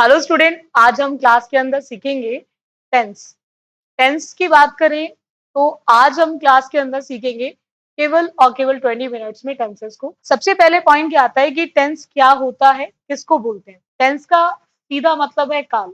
Hello student, आज हम class के अंदर सीखेंगे टेंस। टेंस की बात करें तो आज हम क्लास के अंदर सीखेंगे केवल और केवल 20 मिनट्स में टेंसेस को। सबसे पहले पॉइंट क्या आता है कि टेंस क्या होता है, किसको बोलते हैं। टेंस का सीधा मतलब है काल,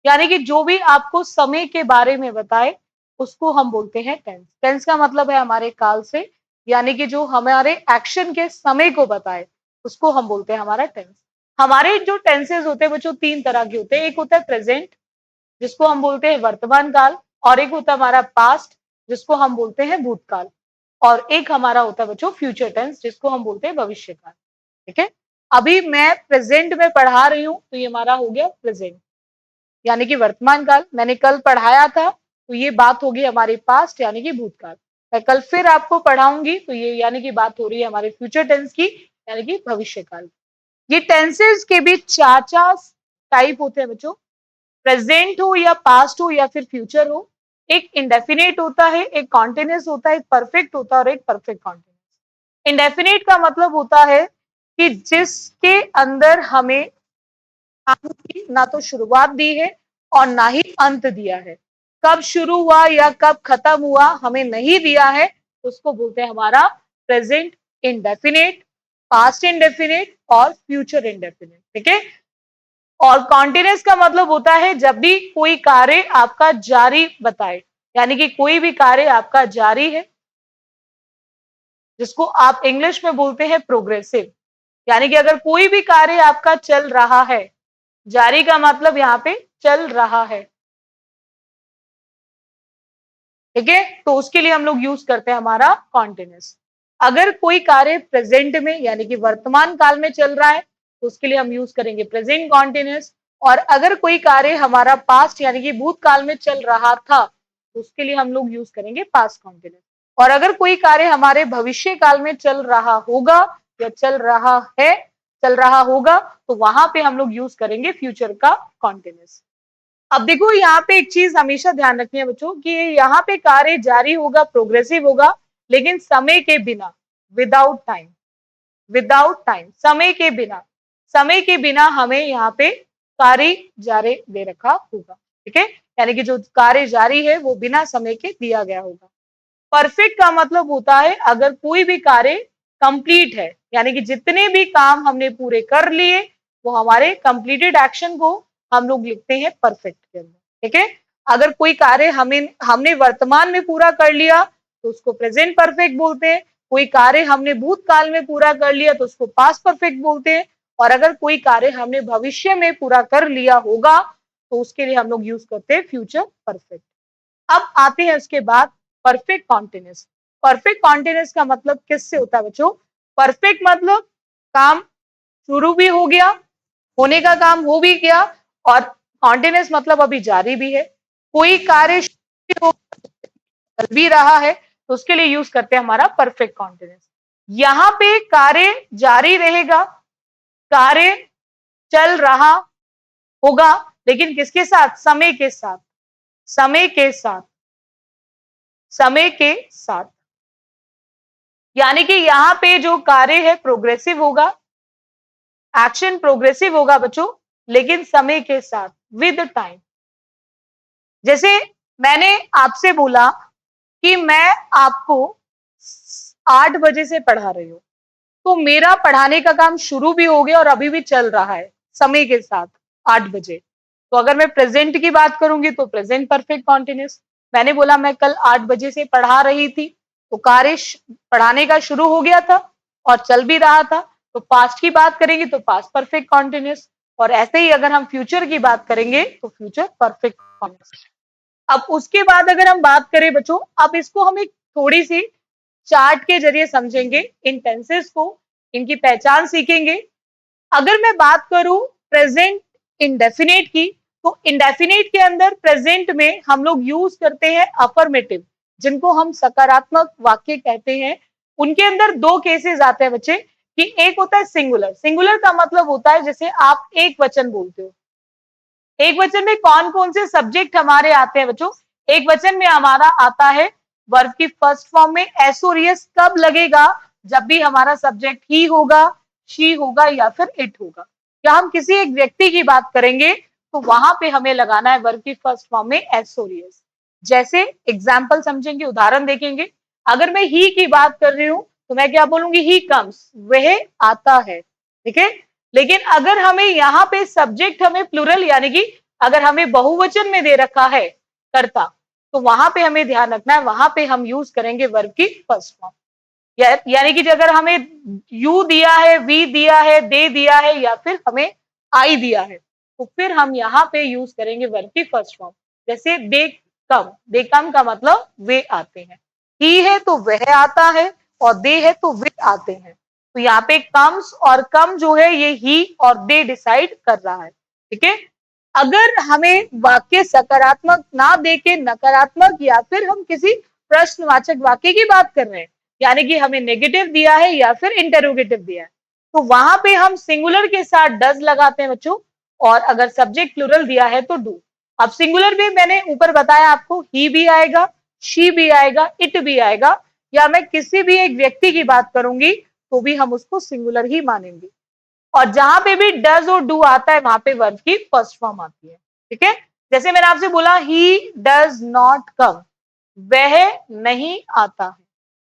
यानी कि जो भी आपको समय के बारे में बताए उसको हम बोलते हैं टेंस। टेंस का मतलब है हमारे काल से, यानी कि जो हमारे एक्शन के समय को बताए उसको हम बोलते हैं हमारा टेंस। हमारे जो टेंसेस होते हैं बच्चों तीन तरह के होते हैं। एक होता है प्रेजेंट, जिसको हम बोलते हैं वर्तमान काल, और एक होता है हमारा पास्ट, जिसको हम बोलते हैं भूतकाल, और एक हमारा होता है बच्चों फ्यूचर टेंस, जिसको हम बोलते हैं भविष्य काल। ठीक है, अभी मैं प्रेजेंट में पढ़ा रही हूँ तो ये हमारा हो गया प्रेजेंट, यानी कि वर्तमान काल। मैंने कल पढ़ाया था तो ये बात होगी हमारी पास्ट यानी कि भूतकाल। मैं कल फिर आपको पढ़ाऊंगी तो ये यानी कि बात हो रही है हमारे फ्यूचर टेंस की, यानी कि भविष्य काल। ये टेंसेस के भी चार चार टाइप होते हैं बच्चों, प्रेजेंट हो या पास्ट हो या फिर फ्यूचर हो। एक इंडेफिनेट होता है, एक कॉन्टिन्यूस होता है, एक परफेक्ट होता है और एक परफेक्ट कॉन्टिन्यूस। इंडेफिनेट का मतलब होता है कि जिसके अंदर हमें ना तो शुरुआत दी है और ना ही अंत दिया है। कब शुरू हुआ या कब खत्म हुआ हमें नहीं दिया है, उसको बोलते हैं हमारा प्रेजेंट इंडेफिनेट, पास्ट इंडेफिनेट और फ्यूचर इंडेफिनेट। ठीक है, और कॉन्टिन्यूस का मतलब होता है जब भी कोई कार्य आपका जारी बताए, यानी कि कोई भी कार्य आपका जारी है, जिसको आप इंग्लिश में बोलते हैं प्रोग्रेसिव। यानी कि अगर कोई भी कार्य आपका चल रहा है, जारी का मतलब यहाँ पे चल रहा है। ठीक है, तो उसके लिए हम लोग यूज करते हैं हमारा कॉन्टिन्यूस। अगर कोई कार्य प्रेजेंट में यानी कि वर्तमान काल में चल रहा है तो उसके लिए हम यूज करेंगे प्रेजेंट कॉन्टिन्यूस। और अगर कोई कार्य हमारा पास्ट यानी कि भूतकाल में चल रहा था तो उसके लिए हम लोग यूज करेंगे पास्ट कॉन्टिन्यूस। और अगर कोई कार्य हमारे भविष्य काल में चल रहा होगा या चल रहा है, चल रहा होगा, तो वहां पे हम लोग यूज करेंगे फ्यूचर का कॉन्टिन्यूस। अब देखो यहाँ पे एक चीज हमेशा ध्यान रखनी है बच्चों कि यहाँ पे कार्य जारी होगा, प्रोग्रेसिव होगा, लेकिन समय के बिना, विदाउट टाइम। विदाउट टाइम, समय के बिना, समय के बिना हमें यहाँ पे कार्य जारी दे रखा होगा। ठीक है, यानी कि जो कार्य जारी है वो बिना समय के दिया गया होगा। परफेक्ट का मतलब होता है अगर कोई भी कार्य कंप्लीट है, यानी कि जितने भी काम हमने पूरे कर लिए वो हमारे कंप्लीटेड एक्शन को हम लोग लिखते हैं परफेक्ट के अंदर। ठीक है, अगर कोई कार्य हमने वर्तमान में पूरा कर लिया तो उसको प्रेजेंट परफेक्ट बोलते हैं। कोई कार्य हमने भूतकाल में पूरा कर लिया तो उसको पास्ट परफेक्ट बोलते हैं। और अगर कोई कार्य हमने भविष्य में पूरा कर लिया होगा तो उसके लिए हम लोग यूज करते हैं फ्यूचर परफेक्ट। अब आते हैं उसके बाद परफेक्ट कॉन्टिन्यूस। परफेक्ट कॉन्टिन्यूस का मतलब किससे होता है बच्चों? परफेक्ट मतलब काम शुरू भी हो गया, होने का काम हो भी गया, और कॉन्टिन्यूस मतलब अभी जारी भी है। कोई कार्य चल भी रहा है तो उसके लिए यूज करते हैं हमारा परफेक्ट कॉन्टिन्यूस। यहां पे कार्य जारी रहेगा, कार्य चल रहा होगा, लेकिन किसके साथ? समय के साथ, समय के साथ, समय के साथ। यानी कि यहाँ पे जो कार्य है प्रोग्रेसिव होगा, एक्शन प्रोग्रेसिव होगा बच्चों, लेकिन समय के साथ, विद टाइम। जैसे मैंने आपसे बोला कि मैं आपको 8 बजे से पढ़ा रही हूँ, तो मेरा पढ़ाने का काम शुरू भी हो गया और अभी भी चल रहा है समय के साथ 8 बजे। तो अगर मैं प्रेजेंट की बात करूंगी तो प्रेजेंट परफेक्ट कॉन्टिन्यूस। मैंने बोला मैं कल 8 बजे से पढ़ा रही थी, तो कार्य पढ़ाने का शुरू हो गया था और चल भी रहा था, तो पास्ट की बात करेंगे तो पास्ट परफेक्ट कॉन्टिन्यूस। और ऐसे ही अगर हम फ्यूचर की बात करेंगे तो फ्यूचर परफेक्ट कॉन्टिन्यूस। अब उसके बाद अगर हम बात करें बच्चों, अब इसको हम एक थोड़ी सी चार्ट के जरिए समझेंगे, इन टेंसेस को, इनकी पहचान सीखेंगे। अगर मैं बात करूं प्रेजेंट इंडेफिनेट की, तो इंडेफिनेट के अंदर प्रेजेंट में हम लोग यूज करते हैं अफर्मेटिव, जिनको हम सकारात्मक वाक्य कहते हैं। उनके अंदर दो केसेस आते हैं बच्चे, कि एक होता है सिंगुलर। सिंगुलर का मतलब होता है जैसे आप एक वचन बोलते हो। एक वचन में कौन कौन से सब्जेक्ट हमारे आते हैं बच्चों? एक वचन में हमारा आता है वर्ब की फर्स्ट फॉर्म में एसोरियस कब लगेगा? जब भी हमारा सब्जेक्ट ही होगा, शी होगा या फिर इट होगा। या हम किसी एक व्यक्ति की बात करेंगे तो वहां पे हमें लगाना है वर्ब की फर्स्ट फॉर्म में एस और एस। जैसे एग्जाम्पल समझेंगे, उदाहरण देखेंगे। अगर मैं ही की बात कर रही हूं तो मैं क्या बोलूंगी, ही कम्स, वह आता है, ठीक है। लेकिन अगर हमें यहाँ पे सब्जेक्ट हमें प्लूरल यानी कि अगर हमें बहुवचन में दे रखा है कर्ता, तो वहां पे हमें ध्यान रखना है, वहां पे हम यूज करेंगे वर्ब की फर्स्ट फॉर्म। यानी कि अगर हमें यू दिया है, वी दिया है, दे दिया है या फिर हमें आई दिया है, तो फिर हम यहाँ पे यूज करेंगे वर्ब की फर्स्ट फॉर्म। जैसे दे कम का मतलब वे आते हैं। ही है तो वह आता है, और दे है तो वे आते हैं। तो यहाँ पे कम्स और कम जो है ये ही और दे डिसाइड कर रहा है, ठीक है। अगर हमें वाक्य सकारात्मक ना देके नकारात्मक या फिर हम किसी प्रश्नवाचक वाक्य की बात कर रहे हैं, यानी कि हमें नेगेटिव दिया है या फिर इंटेरोगेटिव दिया है, तो वहां पे हम सिंगुलर के साथ डज लगाते हैं बच्चों। और अगर सब्जेक्ट प्लूरल दिया है तो डू। अब सिंगुलर भी मैंने ऊपर बताया आपको, ही भी आएगा, शी भी आएगा, इट भी आएगा, या मैं किसी भी एक व्यक्ति की बात करूंगी तो भी हम उसको सिंगुलर ही मानेंगे। और जहां पे भी डज और डू आता है वहां पे वर्ब की फर्स्ट फॉर्म आती है, ठीक है। जैसे मैंने आपसे बोला, ही डज नॉट कम, वह नहीं आता है,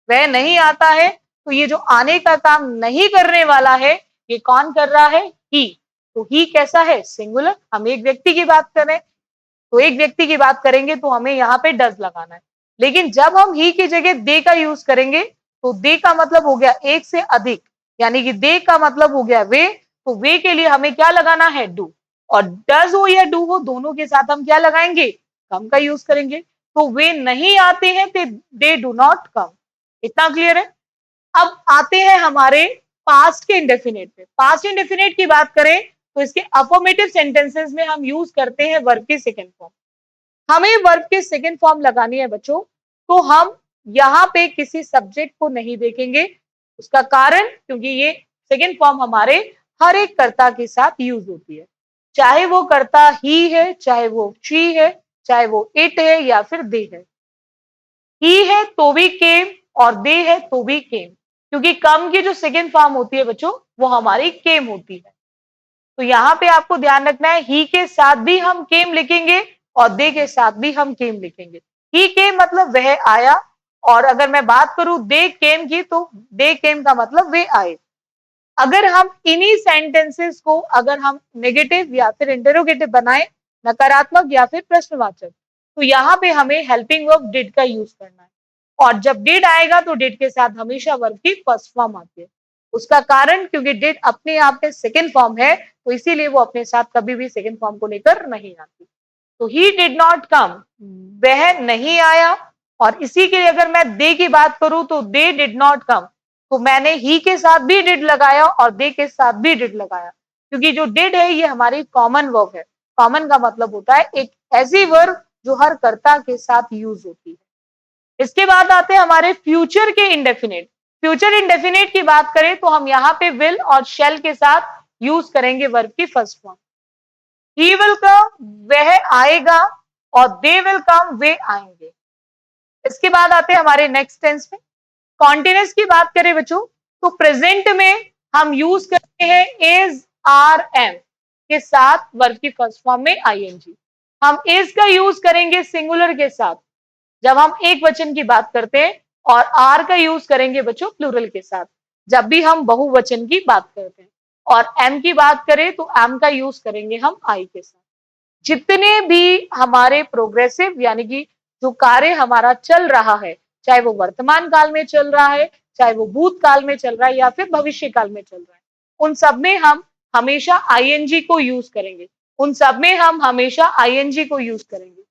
वह नहीं आता है। तो ये जो आने का काम नहीं करने वाला है, ये कौन कर रहा है, ही। तो ही कैसा है, सिंगुलर। हम एक व्यक्ति की बात कर रहे हैं, तो एक व्यक्ति की बात करेंगे तो हमें यहाँ पे डज लगाना है। लेकिन जब हम ही की जगह दे का यूज करेंगे, तो दे का मतलब हो गया एक से अधिक, यानी कि दे का मतलब हो गया वे, तो वे के लिए हमें क्या लगाना है, डू। और डज हो या डू हो, दोनों के साथ हम क्या लगाएंगे, कम का यूज करेंगे। तो वे नहीं आते हैं, दे डू नॉट कम। इतना क्लियर है। अब आते हैं हमारे पास्ट के इंडेफिनेट पे। पास्ट इंडेफिनेट की बात करें तो इसके अफर्मेटिव सेंटेंसेस में हम यूज करते हैं वर्ब की सेकंड फॉर्म। हमें वर्ब की सेकंड फॉर्म लगानी है बच्चों, तो हम यहाँ पे किसी सब्जेक्ट को नहीं देखेंगे। उसका कारण, क्योंकि ये सेकंड फॉर्म हमारे हर एक कर्ता के साथ यूज होती है, चाहे वो कर्ता ही है, चाहे वो शी है, चाहे वो इट है या फिर दे है। ही है तो भी केम, और दे है तो भी केम, क्योंकि कम की जो सेकंड फॉर्म होती है बच्चों, वो हमारी केम होती है। तो यहाँ पे आपको ध्यान रखना है, ही के साथ भी हम केम लिखेंगे और दे के साथ भी हम केम लिखेंगे। ही केम मतलब वह आया, और अगर मैं बात करूं दे केम की, तो दे केम का मतलब वे आए। अगर हम इन्हीं सेंटेंसेस को अगर हम नेगेटिव या फिर इंटेरोगेटिव बनाए, नकारात्मक या फिर प्रश्नवाचक, तो यहाँ पे हमें हेल्पिंग वर्ब डिड का यूज करना है। और जब डिड आएगा तो डिड के साथ हमेशा वर्ब की फर्स्ट फॉर्म आती है। उसका कारण, क्योंकि डिड अपने आप में सेकेंड फॉर्म है, तो इसीलिए वो अपने साथ कभी भी सेकेंड फॉर्म को लेकर नहीं आती। तो ही डिड नॉट कम, वह नहीं आया। और इसी के लिए अगर मैं दे की बात करूं तो दे डिड नॉट कम, तो मैंने ही के साथ भी डिड लगाया और दे के साथ भी डिड लगाया, क्योंकि जो डिड है ये हमारी कॉमन वर्ब है। कॉमन का मतलब होता है एक ऐसी वर्ब जो हर कर्ता के साथ यूज होती है। इसके बाद आते हैं हमारे फ्यूचर के इंडेफिनेट। फ्यूचर इंडेफिनेट की बात करें तो हम यहाँ पे विल और शेल के साथ यूज करेंगे वर्ब की first form. He will come, वह आएगा, और दे विल कम, वे आएंगे। इसके बाद आते हैं हमारे नेक्स्ट टेंस में। कॉन्टिन्यूस की बात करें बच्चों, तो प्रेजेंट में हम यूज करते हैं इज, आर, एम के साथ वर्ब की फर्स्ट फॉर्म में आईएनजी। हम इज का यूज करेंगे सिंगुलर के साथ जब हम एक वचन की बात करते हैं, और आर का यूज करेंगे बच्चों प्लूरल के साथ जब भी हम बहुवचन की बात करते हैं। और एम की बात करें तो एम का यूज करेंगे हम आई के साथ। जितने भी हमारे प्रोग्रेसिव यानी कि जो कार्य हमारा चल रहा है, चाहे वो वर्तमान काल में चल रहा है, चाहे वो भूतकाल में चल रहा है या फिर भविष्य काल में चल रहा है, उन सब में हम हमेशा आईएनजी को यूज करेंगे। उन सब में हम हमेशा आईएनजी को यूज करेंगे।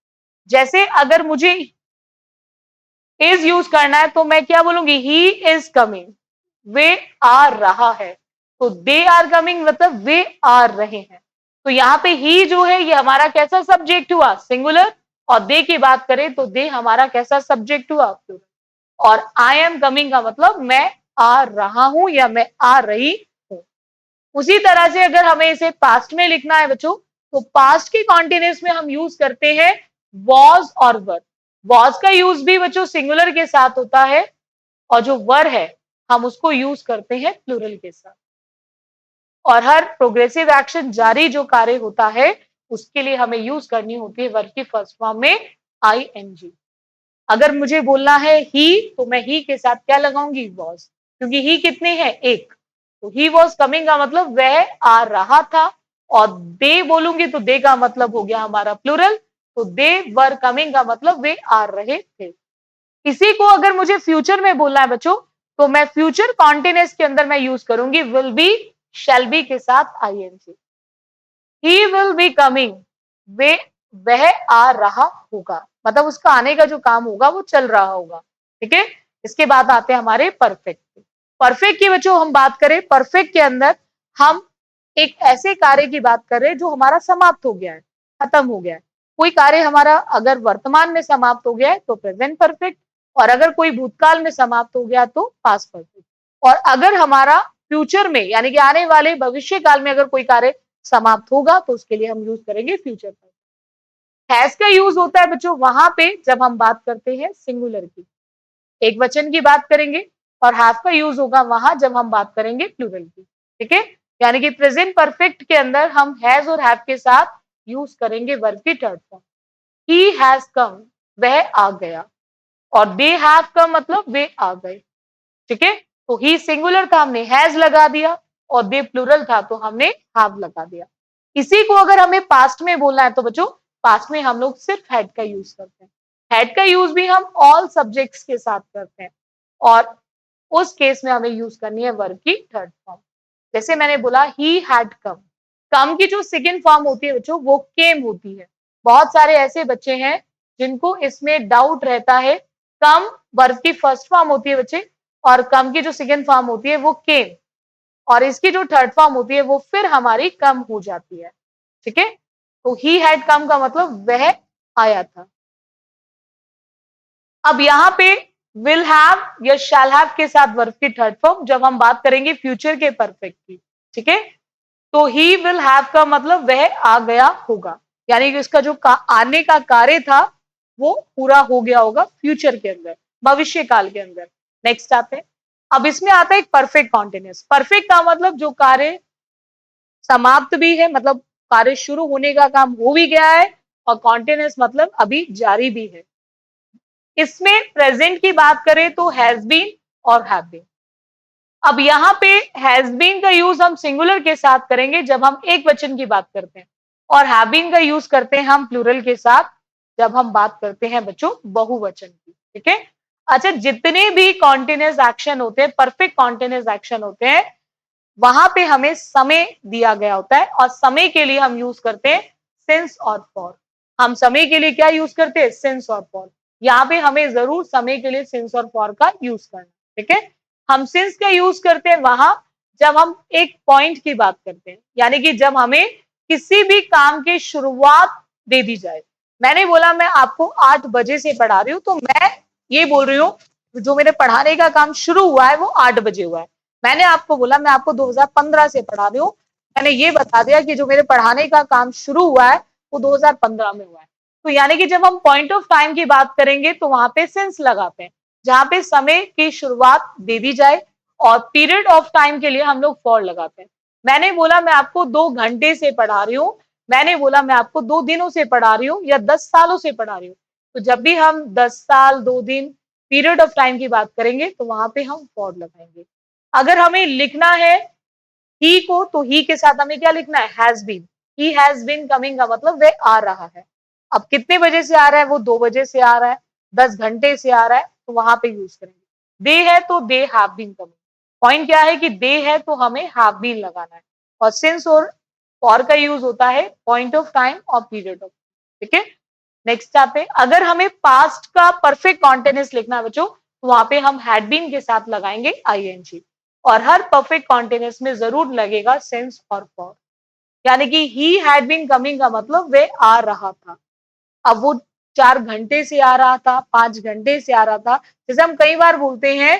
जैसे अगर मुझे इज यूज करना है तो मैं क्या बोलूंगी, ही इज कमिंग, वे आ रहा है। तो दे आर कमिंग मतलब वे आ रहे हैं। तो यहाँ पे ही जो है ये हमारा कैसा सब्जेक्ट हुआ, सिंगुलर। और दे की बात करें तो दे हमारा कैसा सब्जेक्ट हुआ, प्लूरल। और आई एम कमिंग का मतलब मैं आ रहा हूं या मैं आ रही हूं। उसी तरह से अगर हमें इसे पास्ट में लिखना है बच्चों, तो पास्ट के कॉन्टिन्यूस में हम यूज करते हैं वॉज और वर। वॉज का यूज भी बच्चों सिंगुलर के साथ होता है, और जो वर है हम उसको यूज करते हैं प्लूरल के साथ। और हर प्रोग्रेसिव एक्शन जारी जो कार्य होता है उसके लिए हमें यूज करनी होती है वर्ब की फर्स्ट फॉर्म में आईएनजी। अगर मुझे बोलना है ही, तो मैं ही के साथ क्या लगाऊंगी, वॉज, क्योंकि ही कितने हैं, एक। तो ही वॉज कमिंग का मतलब वह आ रहा था, और दे बोलूंगी तो दे का मतलब हो गया हमारा प्लूरल, तो दे वर कमिंग का मतलब वे आ रहे थे। इसी को अगर मुझे फ्यूचर में बोलना है बच्चों, तो मैं फ्यूचर कॉन्टिन्यूअस के अंदर मैं यूज करूंगी विल बी, शैल बी के साथ ING. He will be coming, वे वह आ रहा होगा, मतलब उसका आने का जो काम होगा वो चल रहा होगा। ठीक है, इसके बाद आते हैं हमारे परफेक्ट। परफेक्ट की बच्चों हम बात करें, परफेक्ट के अंदर हम एक ऐसे कार्य की बात कर रहे हैं जो हमारा समाप्त हो गया है, खत्म हो गया है। कोई कार्य हमारा अगर वर्तमान में समाप्त हो गया है तो प्रेजेंट परफेक्ट, और अगर कोई भूतकाल में समाप्त हो गया तो पास्ट परफेक्ट। और अगर हमारा फ्यूचर में यानी कि आने वाले भविष्य काल में अगर कोई कार्य समाप्त होगा तो उसके लिए हम यूज करेंगे फ्यूचर परफेक्ट। हैज का यूज होता है बच्चों वहां पे जब हम बात करते हैं सिंगुलर की, एक वचन की बात करेंगे, और हैव का यूज होगा वहां जब हम बात करेंगे प्लूरल की। ठीक है, यानी कि प्रेजेंट परफेक्ट के अंदर हम हैज और हैव के साथ यूज करेंगे वर्ब की third form. He has come, वह आ गया, और दे हैव कम मतलब वे आ गए। ठीक है, तो ही सिंगुलर था हमने हैज लगा दिया, और दे प्लूरल था तो हमने हैव लगा दिया। इसी को अगर हमें पास्ट में बोलना है तो बच्चों पास्ट में हम लोग सिर्फ हैड का यूज करते हैं। हैड का यूज भी हम ऑल सब्जेक्ट्स के साथ करते हैं, और उस केस में हमें यूज करनी है वर्ब की थर्ड फॉर्म। जैसे मैंने बोला ही हैड कम, कम की जो सेकेंड फॉर्म होती है बच्चों वो केम होती है। बहुत सारे ऐसे बच्चे हैं जिनको इसमें डाउट रहता है, कम वर्ब की फर्स्ट फॉर्म होती है बच्चे, और कम की जो सेकेंड फॉर्म होती है वो केम, और इसकी जो थर्ड फॉर्म होती है वो फिर हमारी कम हो जाती है। ठीक है, तो ही हैड कम का मतलब वह आया था। अब यहाँ पे विल हैव या शैल हैव के साथ वर्ब की थर्ड फॉर्म जब हम बात करेंगे फ्यूचर के परफेक्ट की। ठीक है, तो ही विल हैव का मतलब वह आ गया होगा, यानी कि उसका जो आने का कार्य था वो पूरा हो गया होगा फ्यूचर के अंदर, भविष्य काल के अंदर। नेक्स्ट आते हैं, अब इसमें आता है एक परफेक्ट कॉन्टिन्यूअस। परफेक्ट का मतलब जो कार्य समाप्त भी है, मतलब कार्य शुरू होने का काम हो भी गया है, और कॉन्टिन्यूअस मतलब अभी जारी भी है। इसमें प्रेजेंट की बात करें तो हैज बीन और हैव बीन। अब यहाँ पे हैज बीन का यूज हम सिंगुलर के साथ करेंगे जब हम एक वचन की बात करते हैं, और हैव बीन का यूज करते हैं हम प्लूरल के साथ जब हम बात करते हैं बच्चों बहुवचन की। ठीक है, अच्छा, जितने भी कॉन्टिन्यूअस एक्शन होते हैं, परफेक्ट कॉन्टिन्यूअस एक्शन होते हैं, वहां पे हमें समय दिया गया होता है, और समय के लिए हम यूज करते हैं सिंस और फॉर। हम समय के लिए क्या यूज करते हैं, सिंस और फॉर। यहाँ पे हमें जरूर समय के लिए सिंस और फॉर का यूज करना। ठीक है, हम सिंस का यूज करते हैं वहां जब हम एक पॉइंट की बात करते हैं, यानी कि जब हमें किसी भी काम की शुरुआत दे दी जाए। मैंने बोला मैं आपको 8 बजे से पढ़ा रही हूँ, तो मैं ये बोल रही हूँ जो मेरे पढ़ाने का काम शुरू हुआ है वो 8 बजे हुआ है। मैंने आपको बोला मैं आपको 2015 से पढ़ा रही हूँ, मैंने ये बता दिया कि जो मेरे पढ़ाने का काम शुरू हुआ है वो 2015 में हुआ है। तो यानी कि जब हम पॉइंट ऑफ टाइम की बात करेंगे तो वहां पे सिंस लगाते हैं, जहां पे समय की शुरुआत दे दी जाए, और पीरियड ऑफ टाइम के लिए हम लोग फॉर लगाते हैं। मैंने बोला मैं आपको 2 घंटे से पढ़ा रही हूँ, मैंने बोला मैं आपको 2 दिनों से पढ़ा रही हूँ, या 10 सालों से पढ़ा रही हूँ। तो जब भी हम 10 साल 2 दिन पीरियड ऑफ टाइम की बात करेंगे तो वहां पे हम फॉर लगाएंगे। अगर हमें लिखना है ही को, तो ही के साथ हमें क्या लिखना है, has been. He has been coming का मतलब वह आ रहा है। अब कितने बजे से आ रहा है, वो 2 बजे से आ रहा है, 10 घंटे से आ रहा है, तो वहां पे यूज करेंगे। दे है तो they have been coming. Point क्या है कि दे है तो हमें हैव बीन लगाना है, और सिंस और फॉर का यूज होता है पॉइंट ऑफ टाइम और पीरियड ऑफ। ठीक है, नेक्स्ट आते हैं, अगर हमें पास्ट का परफेक्ट कॉन्टिन्यूअस लिखना है बच्चों, तो वहां पे हम हैड बीन के साथ लगाएंगे आईएनजी, और हर परफेक्ट कॉन्टिन्यूअस में जरूर लगेगा सिंस और फॉर। यानी कि ही हैड बीन कमिंग का मतलब वे आ रहा था। अब वो 4 घंटे से आ रहा था, 5 घंटे से आ रहा था। जैसे हम कई बार बोलते हैं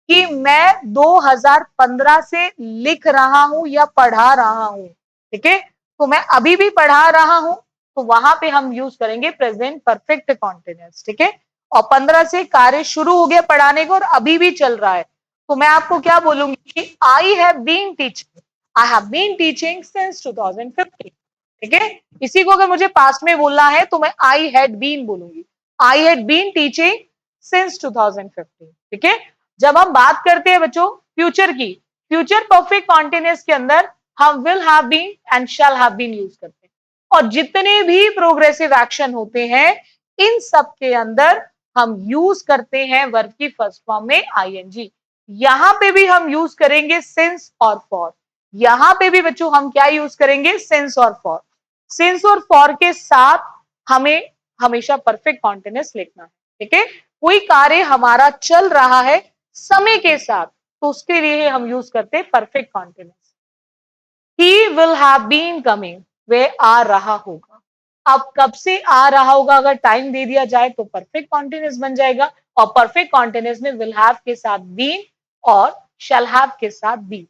कि मैं 2015 से लिख रहा हूं या पढ़ा रहा हूं। ठीक है, तो मैं अभी भी पढ़ा रहा हूं, तो वहां पे हम यूज करेंगे प्रेजेंट परफेक्ट कॉन्टिन्यूअस। ठीक है, और 15 से कार्य शुरू हो गया पढ़ाने को और अभी भी चल रहा है, तो मैं आपको क्या बोलूंगी कि I have been teaching, I have been teaching since 2015। ठीक है। इसी को अगर मुझे पास्ट में बोलना है तो मैं आई हैड बीन बोलूंगी, I had been teaching since 2015। ठीक है। जब हम बात करते हैं बच्चों फ्यूचर की, फ्यूचर परफेक्ट कॉन्टिन्यूअस के अंदर हम will have been and shall have been use करते हैं, और जितने भी प्रोग्रेसिव एक्शन होते हैं इन सब के अंदर हम यूज करते हैं वर्ब की फर्स्ट फॉर्म में आईएनजी। यहां पे भी हम यूज करेंगे सिंस और फॉर, यहां पे भी बच्चों हम क्या यूज करेंगे, सिंस और फॉर। सिंस और फॉर के साथ हमें हमेशा परफेक्ट कॉन्टिन्यूअस लिखना है। ठीक है। कोई कार्य हमारा चल रहा है समय के साथ तो उसके लिए हम यूज करते हैं perfect continuous. He will have been coming, वे आ रहा होगा। अब कब से आ रहा होगा अगर टाइम दे दिया जाए तो परफेक्ट कॉन्टिन्यूअस बन जाएगा, और परफेक्ट कॉन्टिन्यूअस में विल हैव के साथ बीन और शैल हैव के साथ बी।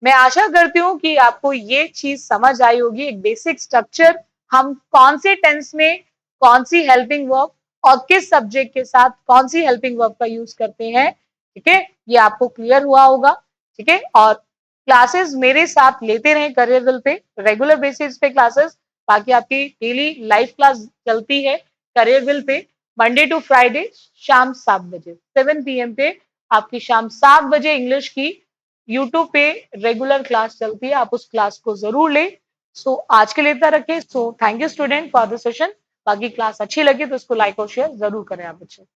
मैं आशा करती हूँ कि आपको ये चीज समझ आई होगी, एक बेसिक स्ट्रक्चर, हम कौन से टेंस में कौन सी हेल्पिंग वर्ब और किस सब्जेक्ट के साथ कौन सी हेल्पिंग वर्ब का यूज करते हैं। ठीक है, ये आपको क्लियर हुआ होगा। ठीक है, और क्लासेस मेरे साथ लेते रहे करियरविल पे, रेगुलर बेसिस पे क्लासेस, बाकी आपकी डेली लाइव क्लास चलती है करियरविल पे मंडे टू फ्राइडे शाम 7 बजे, 7 PM पे आपकी शाम 7 बजे इंग्लिश की यूट्यूब पे रेगुलर क्लास चलती है, आप उस क्लास को जरूर लें। सो आज के लिए इतना रखें। So thank you student for the session. बाकी क्लास अच्छी लगी तो इसको लाइक और शेयर जरूर करें आप बच्चे।